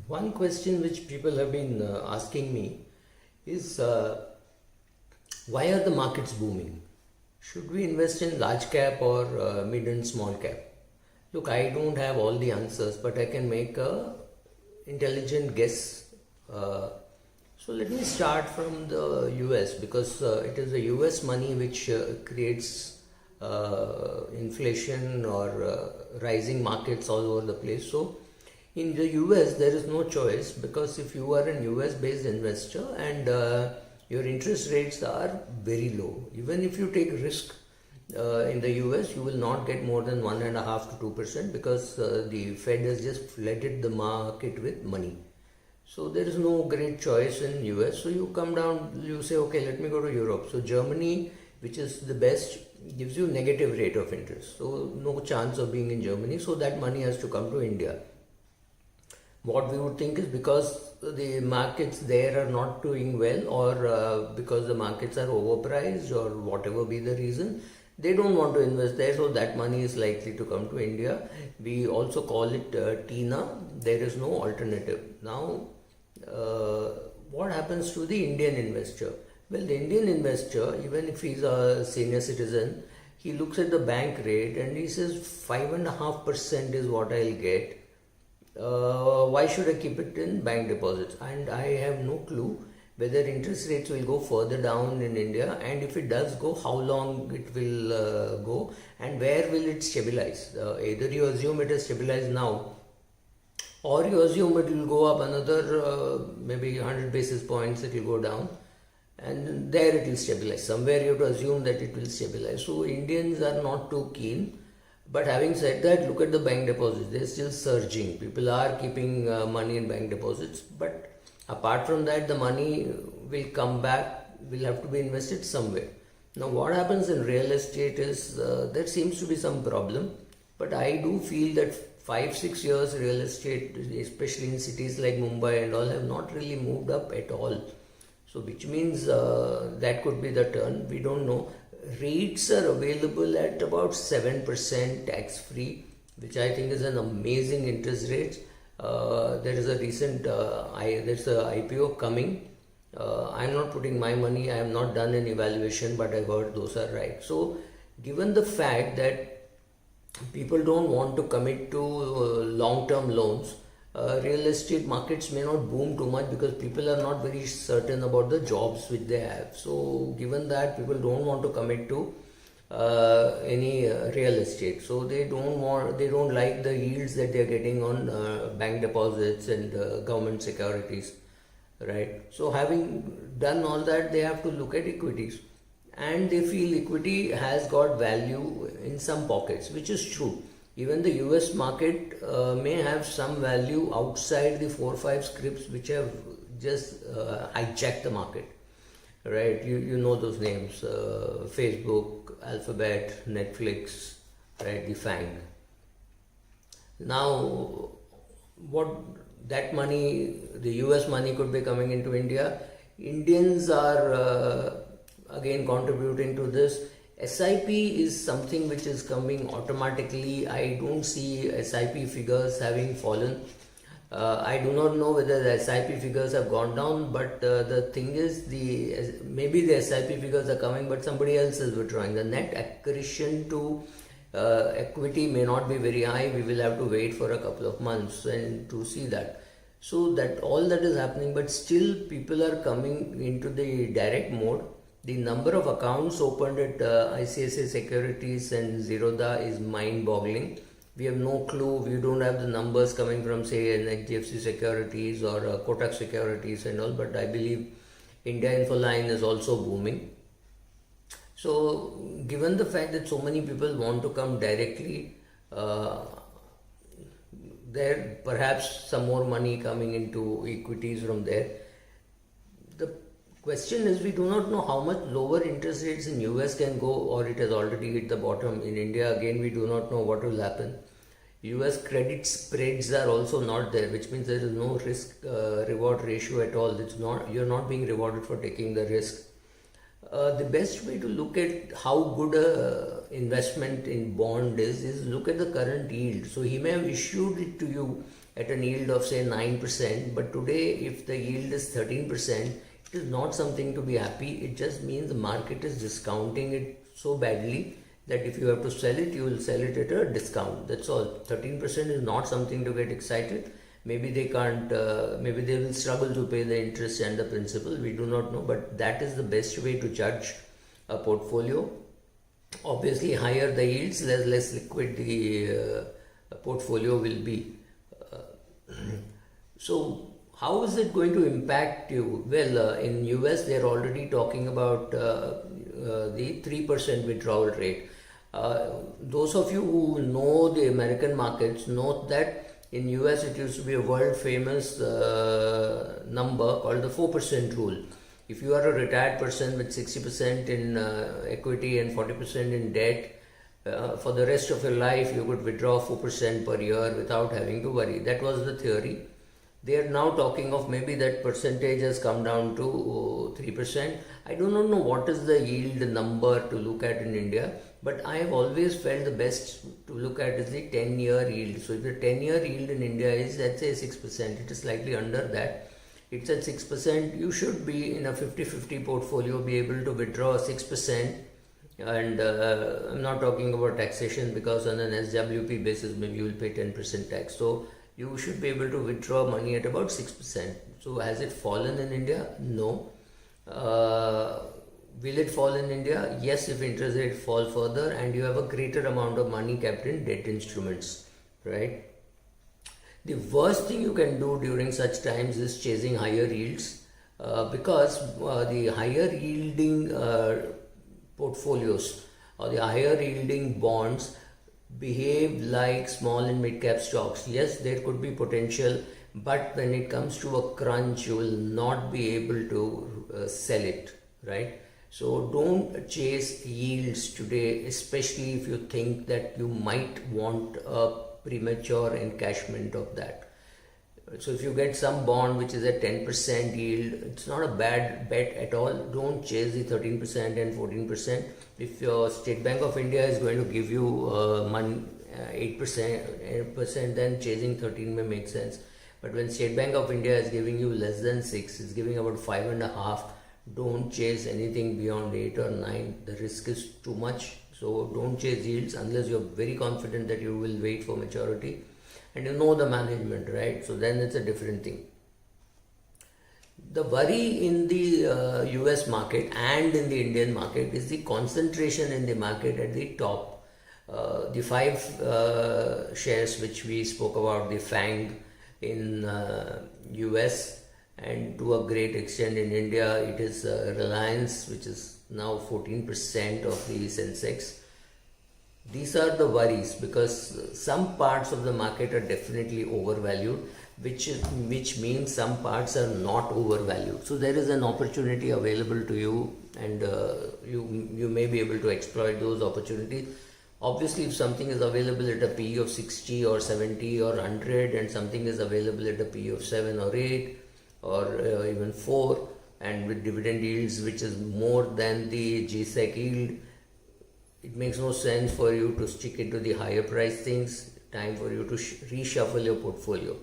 One question which people have been asking me is why are the markets booming? Should we invest in large cap or mid and small cap? Look, I don't have all the answers, but I can make a intelligent guess. So let me start from the US because it is the US money which creates inflation or rising markets all over the place. So in the US, there is no choice because if you are an US based investor and your interest rates are very low, even if you take risk in the US, you will not get more than 1.5 to 2% because the Fed has just flooded the market with money. So there is no great choice in US. So you come down, you say, okay, let me go to Europe. So Germany, which is the best, gives you negative rate of interest. So no chance of being in Germany. So that money has to come to India. What we would think is because the markets there are not doing well or because the markets are overpriced or whatever be the reason, they don't want to invest there, so that money is likely to come to India. We also call it TINA. There is no alternative. Now, what happens to the Indian investor? Well, the Indian investor, even if he's a senior citizen, he looks at the bank rate and he says 5.5% is what I'll get. Why should I keep it in bank deposits? And I have no clue whether interest rates will go further down in India, and if it does go, how long it will go, and where will it stabilize. Either you assume it is stabilized now, or you assume it will go up another maybe 100 basis points, it will go down, and there it will stabilize. Somewhere you have to assume that it will stabilize. So Indians are not too keen. But having said that, look at the bank deposits. They're still surging. People are keeping money in bank deposits. But apart from that, the money will come back, will have to be invested somewhere. Now, what happens in real estate is there seems to be some problem. But I do feel that 5-6 years real estate, especially in cities like Mumbai and all, have not really moved up at all. So, which means that could be the turn. We don't know. Rates are available at about 7% tax free, which I think is an amazing interest rate. There is a recent there's a IPO coming. I'm not putting my money, I have not done an evaluation, but I heard those are right. So given the fact that people don't want to commit to long-term loans, real estate markets may not boom too much because people are not very certain about the jobs which they have. So given that people don't want to commit to any real estate, so they don't like the yields that they are getting on bank deposits and government securities, right? So having done all that, they have to look at equities, and they feel equity has got value in some pockets, which is true. Even the US market may have some value outside the 4-5 scripts which have just hijacked the market, right? You know those names, Facebook, Alphabet, Netflix, right, the FANG. Now, what that money, the US money could be coming into India. Indians are again contributing to this. SIP is something which is coming automatically. I don't see SIP figures having fallen. I do not know whether the SIP figures have gone down, but the thing is, maybe the SIP figures are coming, but somebody else is withdrawing. The net accretion to equity may not be very high. We will have to wait for a couple of months and to see that. So that all that is happening, but still people are coming into the direct mode. The number of accounts opened at ICICI Securities and Zerodha is mind-boggling. We have no clue. We don't have the numbers coming from, say, HDFC Securities or Kotak Securities and all. But I believe India Infoline is also booming. So, given the fact that so many people want to come directly, there perhaps some more money coming into equities from there. The question is, we do not know how much lower interest rates in US can go, or it has already hit the bottom. In India, again, we do not know what will happen. US credit spreads are also not there, which means there is no risk reward ratio at all. You're not being rewarded for taking the risk. The best way to look at how good a investment in bond is look at the current yield. So he may have issued it to you at an yield of say 9%, but today if the yield is 13%, it is not something to be happy. It just means the market is discounting it so badly that if you have to sell it, you will sell it at a discount. That's all. 13% is not something to get excited. Maybe they can't, maybe they will struggle to pay the interest and the principal. We do not know, but that is the best way to judge a portfolio. Obviously, higher the yields, less liquid the portfolio will be. So, how is it going to impact you? Well, in US, they are already talking about the 3% withdrawal rate. Those of you who know the American markets know that in US it used to be a world famous number called the 4% rule. If you are a retired person with 60% in equity and 40% in debt, for the rest of your life you could withdraw 4% per year without having to worry. That was the theory. They are now talking of maybe that percentage has come down to 3%. I do not know what is the yield number to look at in India, but I have always felt the best to look at is the 10-year yield. So if the 10-year yield in India is, let's say, 6%, it is slightly under that. It's at 6%, you should be in a 50-50 portfolio, be able to withdraw 6%. And I'm not talking about taxation, because on an SWP basis, maybe you will pay 10% tax. So you should be able to withdraw money at about 6%. So has it fallen in India? No. Will it fall in India? Yes, if interest rate fall further and you have a greater amount of money kept in debt instruments, right? The worst thing you can do during such times is chasing higher yields, because the higher yielding portfolios or the higher yielding bonds behave like small and mid cap stocks. Yes, there could be potential, but when it comes to a crunch, you will not be able to sell it, right? So don't chase yields today, especially if you think that you might want a premature encashment of that. So if you get some bond which is at 10% yield, it's not a bad bet at all. Don't chase the 13% and 14%. If your State Bank of India is going to give you money 8%, then chasing 13 may make sense. But when State Bank of India is giving you less than 6, it's giving about 5.5. Don't chase anything beyond 8 or 9. The risk is too much. So don't chase yields unless you're very confident that you will wait for maturity and you know the management, right? So then it's a different thing. The worry in the US market and in the Indian market is the concentration in the market at the top. The 5 shares which we spoke about, the FANG in US, and to a great extent in India, it is Reliance, which is now 14% of the Sensex. These are the worries, because some parts of the market are definitely overvalued, which means some parts are not overvalued. So there is an opportunity available to you, and you may be able to exploit those opportunities. Obviously, if something is available at a PE of 60 or 70 or 100, and something is available at a PE of 7 or 8 or even 4, and with dividend yields which is more than the GSEC yield, it makes no sense for you to stick into the higher price things. Time for you to reshuffle your portfolio.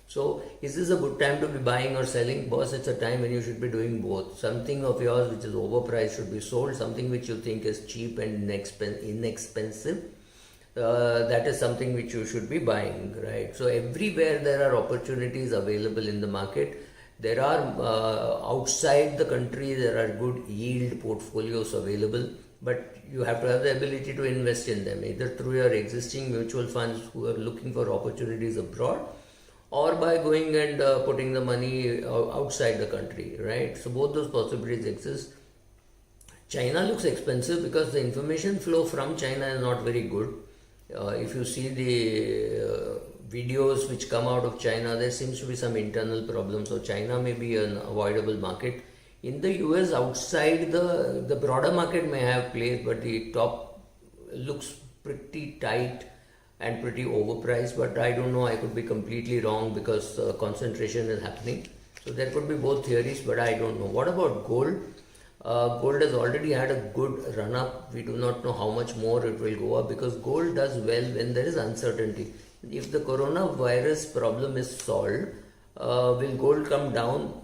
So is this a good time to be buying or selling? Boss, it's a time when you should be doing both. Something of yours which is overpriced should be sold. Something which you think is cheap and inexpensive, that is something which you should be buying, right? So everywhere there are opportunities available in the market. There are outside the country, there are good yield portfolios available, but you have to have the ability to invest in them, either through your existing mutual funds who are looking for opportunities abroad, or by going and putting the money outside the country, right? So both those possibilities exist. China looks expensive because the information flow from China is not very good. If you see the videos which come out of China, there seems to be some internal problems. So China may be an avoidable market. In the US, outside the broader market may have place, but the top looks pretty tight and pretty overpriced. But I don't know, I could be completely wrong, because concentration is happening. So there could be both theories, but I don't know. What about gold? Gold has already had a good run up. We do not know how much more it will go up, because gold does well when there is uncertainty. if the coronavirus problem is solved, will gold come down?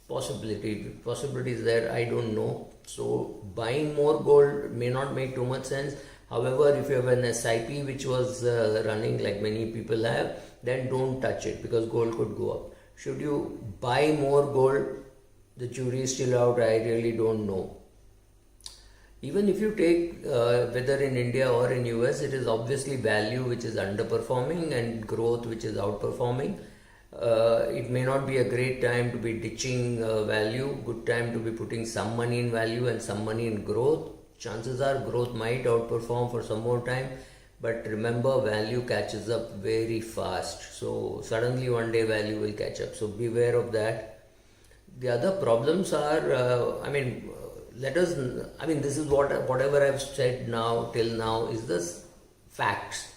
Possibility is there, I don't know. So buying more gold may not make too much sense. However, if you have an SIP which was running like many people have, then don't touch it because gold could go up. Should you buy more gold? The jury is still out. I really don't know. Even if you take whether in India or in US, it is obviously value which is underperforming and growth which is outperforming. It may not be a great time to be ditching value, good time to be putting some money in value and some money in growth. Chances are growth might outperform for some more time, but remember, value catches up very fast. So suddenly one day value will catch up. So beware of that. The other problems are, this is whatever I've said now till now is the facts.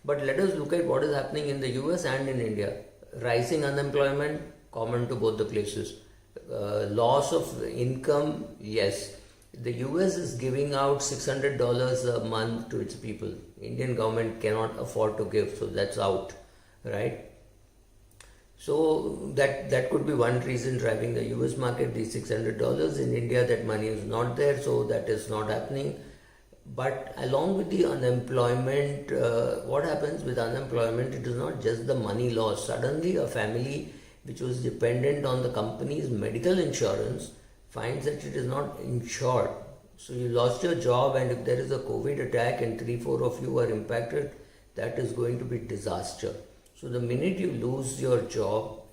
But let us look at what is happening in the US and in India. Rising unemployment, common to both the places. Loss of income, yes. The US is giving out $600 a month to its people. Indian government cannot afford to give, so that's out, right? So that could be one reason driving the US market, the $600. In India, that money is not there, so that is not happening. But along with the unemployment, what happens with unemployment, it is not just the money loss. Suddenly a family which was dependent on the company's medical insurance finds that it is not insured. So you lost your job, and if there is a COVID attack and 3-4 of you are impacted, that is going to be disaster. So the minute you lose your job,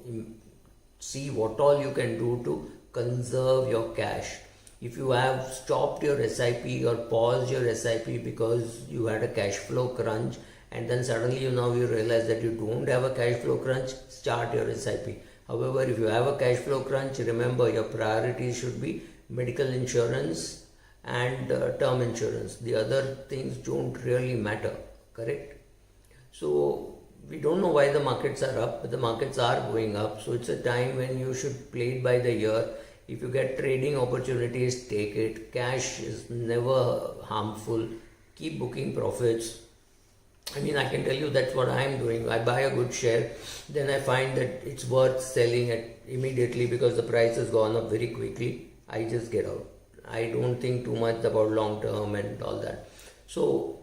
see what all you can do to conserve your cash. If you have stopped your SIP or paused your SIP because you had a cash flow crunch, and then suddenly you realize that you don't have a cash flow crunch, start your SIP. However, if you have a cash flow crunch, remember your priorities should be medical insurance and term insurance. The other things don't really matter, correct? So we don't know why the markets are up, but the markets are going up. So it's a time when you should play it by the ear. If you get trading opportunities, take it. Cash is never harmful. Keep booking profits. I can tell you that's what I am doing. I buy a good share, then I find that it's worth selling it immediately because the price has gone up very quickly. I just get out. I don't think too much about long term and all that. So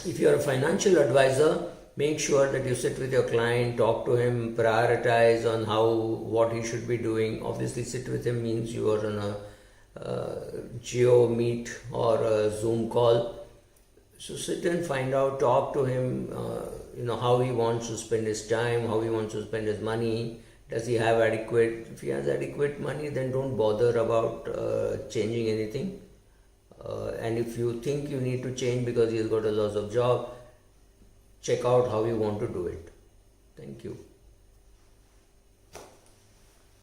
if you're a financial advisor, make sure that you sit with your client, talk to him, prioritize on what he should be doing. Obviously, sit with him means you are on a Geo Meet or a Zoom call. So sit and find out, talk to him, how he wants to spend his time, how he wants to spend his money. Does he have adequate? If he has adequate money, then don't bother about changing anything. And if you think you need to change because he has got a loss of job, check out how you want to do it. Thank you.